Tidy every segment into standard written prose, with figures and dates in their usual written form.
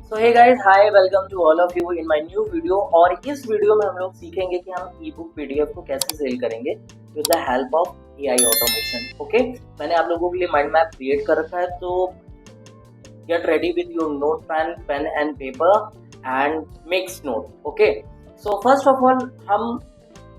So hey guys, hi, welcome to all of you in my new video. और इस video में हम लोग सीखेंगे कि हम ई बुक पीडीएफ को कैसे सेल करेंगे with the help of AI automation. Okay, मैंने आप लोगों के लिए माइंड मैप क्रिएट कर रखा है, तो get ready with your note pen and paper and makes note. Okay, so first of all हम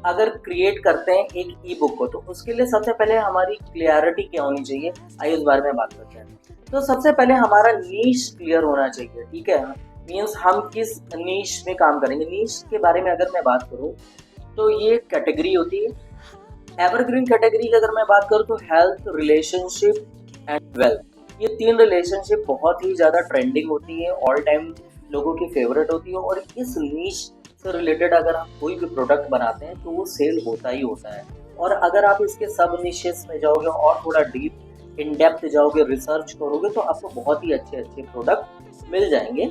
अगर क्रिएट करते हैं एक ई बुक को, तो उसके लिए सबसे पहले हमारी क्लियरिटी क्या होनी चाहिए, आइए उस बारे में बात करते हैं। तो सबसे पहले हमारा नीश क्लियर होना चाहिए, ठीक है। मीन्स हम किस नीश में काम करेंगे। नीश के बारे में अगर मैं बात करूं तो ये कैटेगरी होती है। एवरग्रीन कैटेगरी की अगर मैं बात करूं तो हेल्थ, रिलेशनशिप एंड वेल्थ, ये तीन रिलेशनशिप बहुत ही ज़्यादा ट्रेंडिंग होती है, ऑल टाइम लोगों की फेवरेट होती है। और इस नीश से रिलेटेड अगर हम कोई भी प्रोडक्ट बनाते हैं तो वो सेल होता ही होता है। और अगर आप इसके सब निशेस में जाओगे और थोड़ा डीप इन डेप्थ जाओगे, रिसर्च करोगे, तो आपको बहुत ही अच्छे अच्छे प्रोडक्ट मिल जाएंगे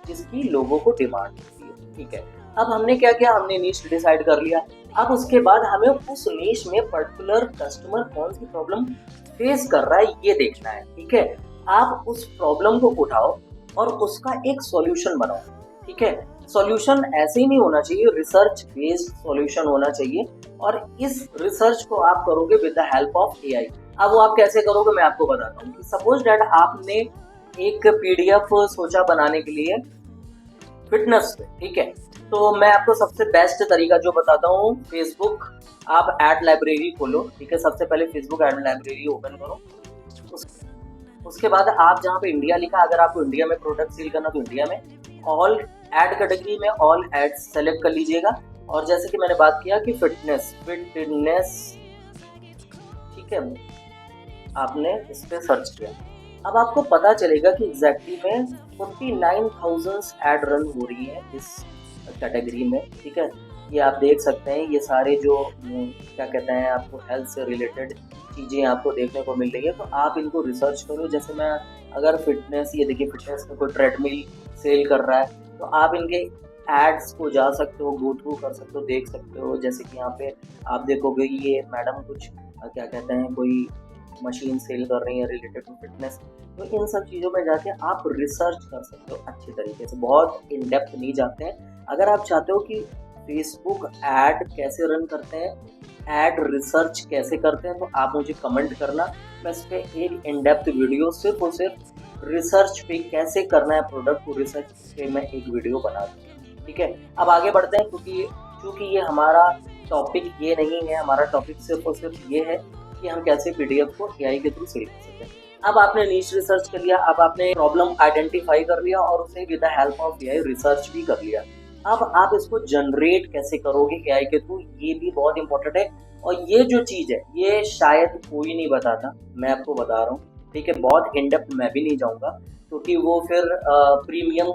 जिसकी लोगों को डिमांड होती है, ठीक है। अब हमने क्या किया, हमने नीश डिसाइड कर लिया। अब उसके बाद हमें उस नीश में पर्टिकुलर कस्टमर कौन सी प्रॉब्लम फेस कर रहा है ये देखना है, ठीक है। आप उस प्रॉब्लम को उठाओ और उसका एक सॉल्यूशन बनाओ, ठीक है। सॉल्यूशन ऐसे ही नहीं होना चाहिए, रिसर्च बेस्ड सॉल्यूशन होना चाहिए। और इस रिसर्च को आप करोगे with the help of AI. अब वो आप कैसे करोगे मैं आपको बताता हूँ। सपोज दैट आपने एक पीडीएफ सोचा बनाने के लिए फिटनेस पे, ठीक है। तो मैं आपको सबसे बेस्ट तरीका जो बताता हूँ, फेसबुक आप एड लाइब्रेरी खोलो, ठीक है। सबसे पहले फेसबुक एड लाइब्रेरी ओपन करो। उसके बाद आप जहाँ पे इंडिया लिखा, अगर आपको इंडिया में प्रोडक्ट सेल करना तो इंडिया में ऑल एड कैटेगरी में ऑल एड्स सेलेक्ट कर लीजिएगा। और जैसे कि मैंने बात किया कि फिटनेस, ठीक है, आपने इस पे सर्च किया। अब आपको पता चलेगा कि एग्जैक्टली में 49,000 एड रन हो रही है इस कैटेगरी में, ठीक है। ये आप देख सकते हैं, ये सारे जो क्या कहते हैं, आपको हेल्थ से रिलेटेड चीज़ें आपको देखने को मिल रही है। तो आप इनको रिसर्च करो। जैसे मैं अगर फिटनेस, ये देखिए फिटनेस में कोई ट्रेडमिल सेल कर रहा है, तो आप इनके एड्स को जा सकते हो, गो थ्रू कर सकते हो, देख सकते हो। जैसे कि यहाँ पे आप देखोगे ये मैडम कुछ क्या कहते हैं, कोई मशीन सेल कर रही है रिलेटेड टू फिटनेस। तो इन सब चीज़ों में जाके आप रिसर्च कर सकते हो अच्छे तरीके से, बहुत इन डेप्थ नहीं जाते हैं। अगर आप चाहते हो कि फेसबुक ऐड कैसे रन करते हैं, ऐड रिसर्च कैसे करते हैं, तो आप मुझे कमेंट करना। मैं इस पर एक इन डेप्थ वीडियो सिर्फ और सिर्फ रिसर्च पे कैसे करना है प्रोडक्ट को, रिसर्च पे मैं एक वीडियो बना दूँगा, ठीक है। अब आगे बढ़ते हैं, क्योंकि ये हमारा टॉपिक ये नहीं है। हमारा टॉपिक सिर्फ और सिर्फ ये है कि हम कैसे पीडीएफ को एआई के थ्रू सेल कर सकते हैं। अब आपने नीश रिसर्च कर लिया, अब आपने प्रॉब्लम आइडेंटिफाई कर लिया और उसे with the help of AI research भी कर लिया। अब आप इसको जनरेट कैसे करोगे एआई के थ्रू, ये भी बहुत इंपॉर्टेंट है। और ये जो चीज़ है ये शायद कोई नहीं बताता, मैं आपको बता रहा हूँ, ठीक है। बहुत इन डेप्थ मैं भी नहीं जाऊँगा, क्योंकि वो फिर प्रीमियम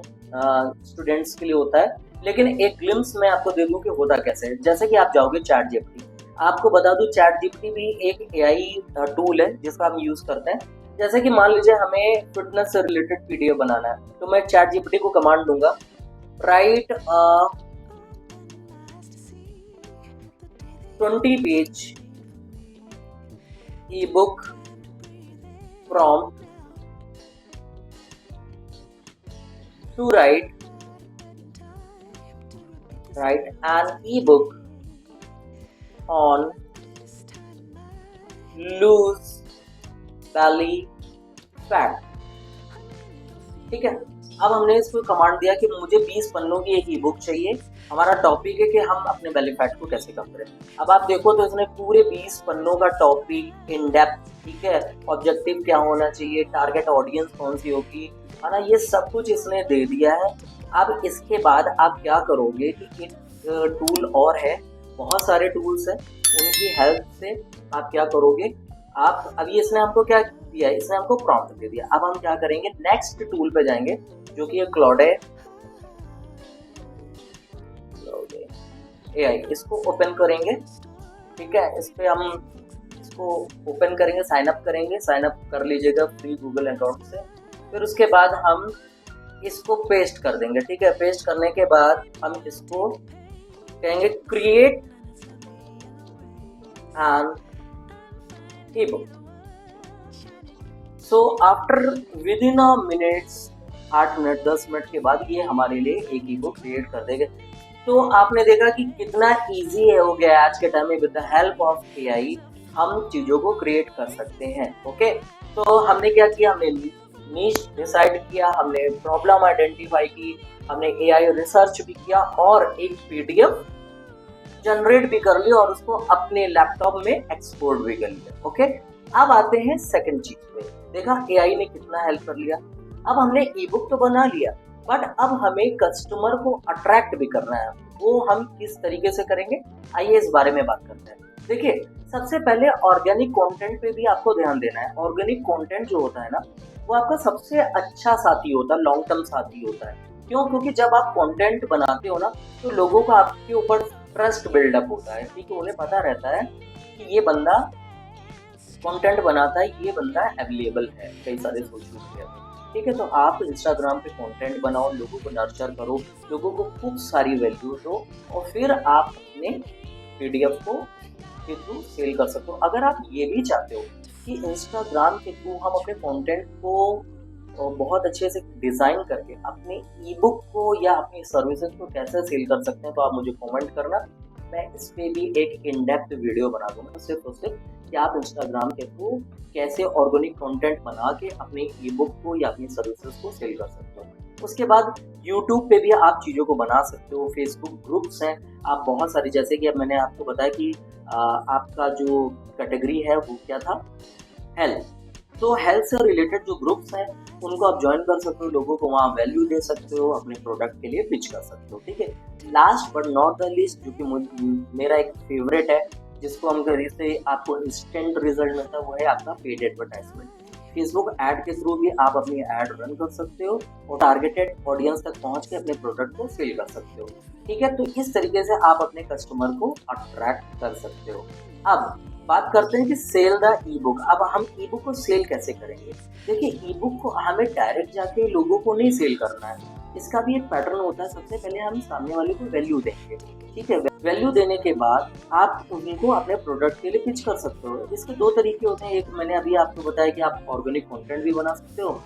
स्टूडेंट्स के लिए होता है। लेकिन एक ग्लिम्स मैं आपको दे दूँ कि होता कैसे है। जैसे कि आप जाओगे चैट जीपीटी, आपको बता दूं चैट जीपीटी भी एक एआई टूल है जिसका हम यूज करते हैं। जैसे कि मान लीजिए हमें फिटनेस से रिलेटेड पीडीएफ बनाना है, तो मैं चैट जीपीटी को कमांड दूंगा, write 20 page ebook from to write an ebook on lose belly fat, ठीक है। अब हमने इसको कमांड दिया कि मुझे 20 पन्नों की एक ई बुक चाहिए। हमारा टॉपिक है कि हम अपने बेली फैट को कैसे कम करें। अब आप देखो तो इसने पूरे 20 पन्नों का टॉपिक इन डेप्थ, ठीक है, ऑब्जेक्टिव क्या होना चाहिए, टारगेट ऑडियंस कौन सी होगी, है ना, ये सब कुछ इसने दे दिया है। अब इसके बाद आप क्या करोगे कि एक टूल और है, बहुत सारे टूल्स हैं, उनकी हेल्प से आप क्या करोगे। आप अभी इसने हमको क्या दिया है, इसने हमको प्रॉम्प्ट दे दिया। अब हम क्या करेंगे, नेक्स्ट टूल पे जाएंगे जो कि क्लाउड एआई, इसको ओपन करेंगे, ठीक है। इस पे हम इसको ओपन करेंगे, साइन अप करेंगे, साइन अप कर लीजिएगा फ्री गूगल अकाउंट से। फिर उसके बाद हम इसको पेस्ट कर देंगे, ठीक है। पेस्ट करने के बाद हम इसको कहेंगे create an ebook. So after within a minutes 8 minute 10 minute के बाद ये हमारे लिए एक ई बुक क्रिएट कर देगा। तो आपने देखा कि कितना इजी हो गया है आज के टाइम में, with the help of AI हम चीज़ों को क्रिएट कर सकते हैं। ओके, तो हमने क्या किया, हमने नीश डिसाइड किया, हमने प्रॉब्लम आइडेंटिफाई की, हमने एआई रिसर्च भी किया और एक पीडीएफ जनरेट भी कर लिया और उसको अपने लैपटॉप में एक्सपोर्ट भी कर लिया। ओके, अब आते हैं सेकंड चीज पे। देखा एआई ने कितना हेल्प कर लिया। अब हमने ई बुक तो बना लिया, बट अब हमें कस्टमर को अट्रैक्ट भी करना है। वो हम किस तरीके से करेंगे, आइए इस बारे में बात करते हैं। देखिए, सबसे पहले ऑर्गेनिक कंटेंट पे भी आपको ध्यान देना है। ऑर्गेनिक कंटेंट जो होता है ना, वो आपका सबसे अच्छा साथी होता है, लॉन्ग टर्म साथी होता है। क्यों? क्योंकि जब आप कंटेंट बनाते हो ना, तो लोगों का आपके ऊपर ट्रस्ट बिल्डअप होता है। ठीक है, उन्हें पता रहता है कि ये बंदा कंटेंट बनाता है, ये बंदा अवेलेबल है कई सारे सोशल मीडिया पे। ठीक है, तो आप इंस्टाग्राम पे कंटेंट बनाओ, लोगों को नर्चर करो, लोगों को खूब सारी वैल्यू दो और फिर आप अपने पीडीएफ को के थ्रू सेल कर सकते हो। अगर आप ये भी चाहते हो कि इंस्टाग्राम के थ्रू हम अपने कंटेंट को बहुत अच्छे से डिजाइन करके अपने ई बुक को या अपनी सर्विसेज को कैसे सेल कर सकते हैं, तो आप मुझे कमेंट करना। मैं इस पे भी एक इन डेप्थ वीडियो बना दूंगा, सिर्फ और सिर्फ कि आप इंस्टाग्राम के थ्रू कैसे ऑर्गेनिक कंटेंट बना के अपने ई बुक को या अपनी सर्विसेज को सेल कर सकते हो। उसके बाद यूट्यूब पे भी आप चीज़ों को बना सकते हो। फेसबुक ग्रुप्स हैं, आप बहुत सारी, जैसे कि अब मैंने आपको बताया कि आपका जो कैटेगरी है वो क्या था, हेल्थ। तो हेल्थ से रिलेटेड जो ग्रुप्स हैं उनको आप ज्वाइन कर सकते हो, लोगों को वहाँ वैल्यू दे सकते हो, अपने प्रोडक्ट के लिए पिच कर सकते हो। ठीक है, last but not the least, जो कि मेरा एक फेवरेट है, जिसको हम करें से आपको इंस्टेंट रिजल्ट मिलता है, वो है आपका पेड एडवर्टाइजमेंट। फेसबुक ऐड के थ्रू भी आप अपनी ऐड रन कर सकते हो और टारगेटेड ऑडियंस तक पहुंच के अपने प्रोडक्ट को सेल कर सकते हो। ठीक है, तो इस तरीके से आप अपने कस्टमर को अट्रैक्ट कर सकते हो। अब बात करते हैं कि सेल द ई बुक। अब हम ई बुक को सेल कैसे करेंगे? देखिए, ई बुक को हमें डायरेक्ट जाके लोगों को नहीं सेल करना है, इसका भी एक पैटर्न होता है। सबसे पहले हम सामने वाले को वैल्यू देंगे। ठीक है, वैल्यू देने के बाद आप उनको अपने प्रोडक्ट के लिए पिच कर सकते हो। इसके दो तरीके होते हैं, एक मैंने अभी आपको बताया कि आप ऑर्गेनिक कंटेंट भी बना सकते हो।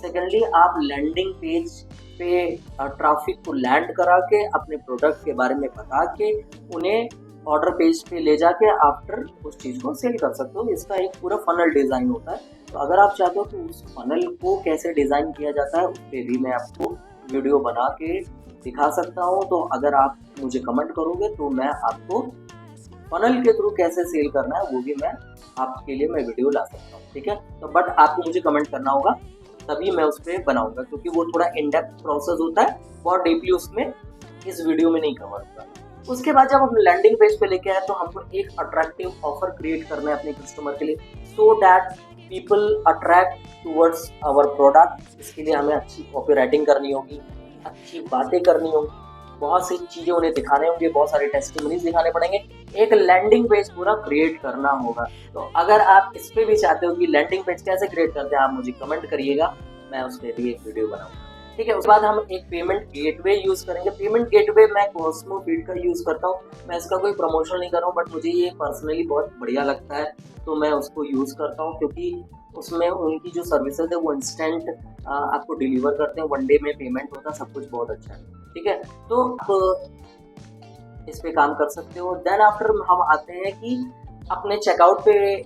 सेकेंडली, आप लैंडिंग पेज पे ट्रैफिक को लैंड करा के अपने प्रोडक्ट के बारे में बता के उन्हें ऑर्डर पेज पे ले जाके आफ्टर उस चीज़ को सेल कर सकते हो। इसका एक पूरा फनल डिज़ाइन होता है। तो अगर आप चाहते हो कि उस फनल को कैसे डिज़ाइन किया जाता है, उस पर भी मैं आपको वीडियो बना के दिखा सकता हूँ। तो अगर आप मुझे कमेंट करोगे तो मैं आपको फनल के थ्रू कैसे सेल करना है वो भी मैं आपके लिए मैं वीडियो ला सकता हूँ। ठीक है, तो बट आपको मुझे कमेंट करना होगा, तभी मैं उस पर बनाऊंगा, क्योंकि वो थोड़ा इन डेप्थ प्रोसेस होता है, बहुत डीपली उसमें इस वीडियो में नहीं कवर होगा। उसके बाद जब हम लैंडिंग पेज पे लेके आए तो हमको एक अट्रैक्टिव ऑफर क्रिएट करना है अपने कस्टमर के लिए, so that people attract towards our product. इसके लिए हमें अच्छी कॉपी राइटिंग करनी होगी, अच्छी बातें करनी होगी, बहुत सी चीज़ें उन्हें दिखाने होंगे, बहुत सारे टेस्टिमोनीज दिखाने पड़ेंगे, एक लैंडिंग पेज पूरा क्रिएट करना होगा। तो अगर आप इस पे भी चाहते हो कि लैंडिंग पेज कैसे क्रिएट करते हैं, आप मुझे कमेंट करिएगा, मैं उस पर भी एक वीडियो बनाऊंगा। ठीक है, उसके बाद हम एक पेमेंट गेटवे यूज़ करेंगे। पेमेंट गेटवे मैं कॉस्मोफीड का यूज़ करता हूँ। मैं इसका कोई प्रमोशन नहीं कर रहा हूँ, बट मुझे ये पर्सनली बहुत बढ़िया लगता है, तो मैं उसको यूज़ करता हूँ, क्योंकि उसमें उनकी जो सर्विसेज है वो इंस्टेंट आपको डिलीवर करते हैं, वन डे में पेमेंट होता है, सब कुछ बहुत अच्छा है। ठीक है, तो आप इस पे काम कर सकते हो। देन आफ्टर हम आते हैं कि अपने चेकआउट पे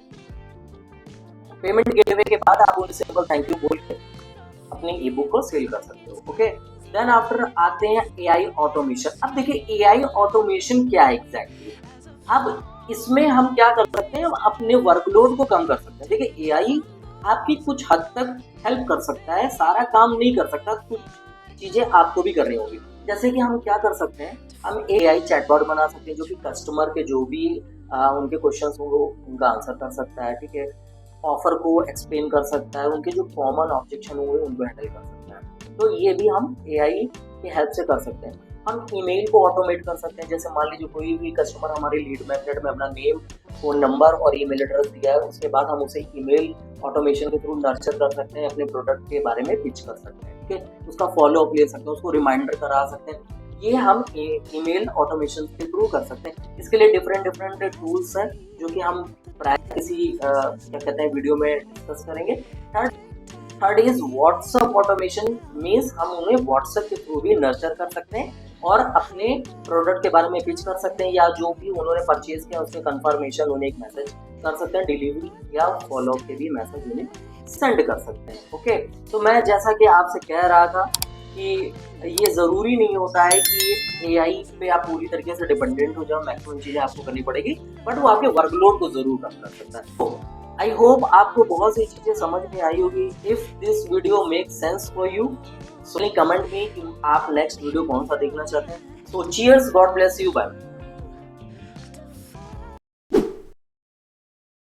पेमेंट गेटवे के बाद आप उन्हें सिंपल थैंक यू बोल के अपने ई बुक को सेल कर सकते हो। ओके, देन आफ्टर आते हैं एआई ऑटोमेशन। अब देखिए एआई ऑटोमेशन क्या है एग्जैक्टली। अब इसमें हम क्या कर सकते हैं, हम अपने वर्कलोड को कम कर सकते हैं। देखिए एआई आपकी कुछ हद तक हेल्प कर सकता है, सारा काम नहीं कर सकता, कुछ चीजें आपको भी करनी होगी। जैसे कि हम क्या कर सकते हैं, हम एआई चैटबॉट बना सकते हैं जो कि कस्टमर के जो भी उनके क्वेश्चंस होंगे उनका आंसर कर सकता है। ठीक है, ऑफर को एक्सप्लेन कर सकता है, उनके जो कॉमन ऑब्जेक्शन होंगे उनको हैंडल कर सकता है। तो ये भी हम एआई की हेल्प से कर सकते हैं। हम ईमेल को ऑटोमेट कर सकते हैं। जैसे मान लीजिए कोई भी कस्टमर हमारे लीड मैग्नेट में अपना नेम, फोन नंबर और ईमेल एड्रेस दिया है, उसके बाद हम उसे ईमेल ऑटोमेशन के थ्रू नर्चर कर सकते हैं, अपने प्रोडक्ट के बारे में पिच कर सकते हैं। ठीक है, उसका फॉलो अप ले सकते हैं, उसको रिमाइंडर करा सकते हैं। ये हम ईमेल ऑटोमेशन के थ्रू कर सकते हैं। इसके लिए डिफरेंट टूल्स हैं जो कि हम प्राय किसी क्या कहते हैं वीडियो में डिस्कस करेंगे। Third third is WhatsApp automation, means हम उन्हें व्हाट्सएप के थ्रू भी नर्चर कर सकते हैं और अपने प्रोडक्ट के बारे में पिच कर सकते हैं, या जो भी उन्होंने परचेज किया उसके कंफर्मेशन उन्हें एक मैसेज कर सकते हैं, डिलीवरी या फॉलो अप के भी मैसेज उन्हें सेंड कर सकते हैं। ओके, तो मैं जैसा कि आपसे कह रहा था कि ये ज़रूरी नहीं होता है कि एआई पे आप पूरी तरीके से डिपेंडेंट हो जाओ, मैक्सिमम चीज़ें आपको करनी पड़ेगी, बट वो आपके वर्कलोड को ज़रूर कम कर सकता है। तो आई होप आपको बहुत सी चीज़ें समझ में आई होगी। If this video make sense for you, so comment में कि आप नेक्स्ट वीडियो कौन सा देखना चाहते हैं। So cheers, God bless you, bye.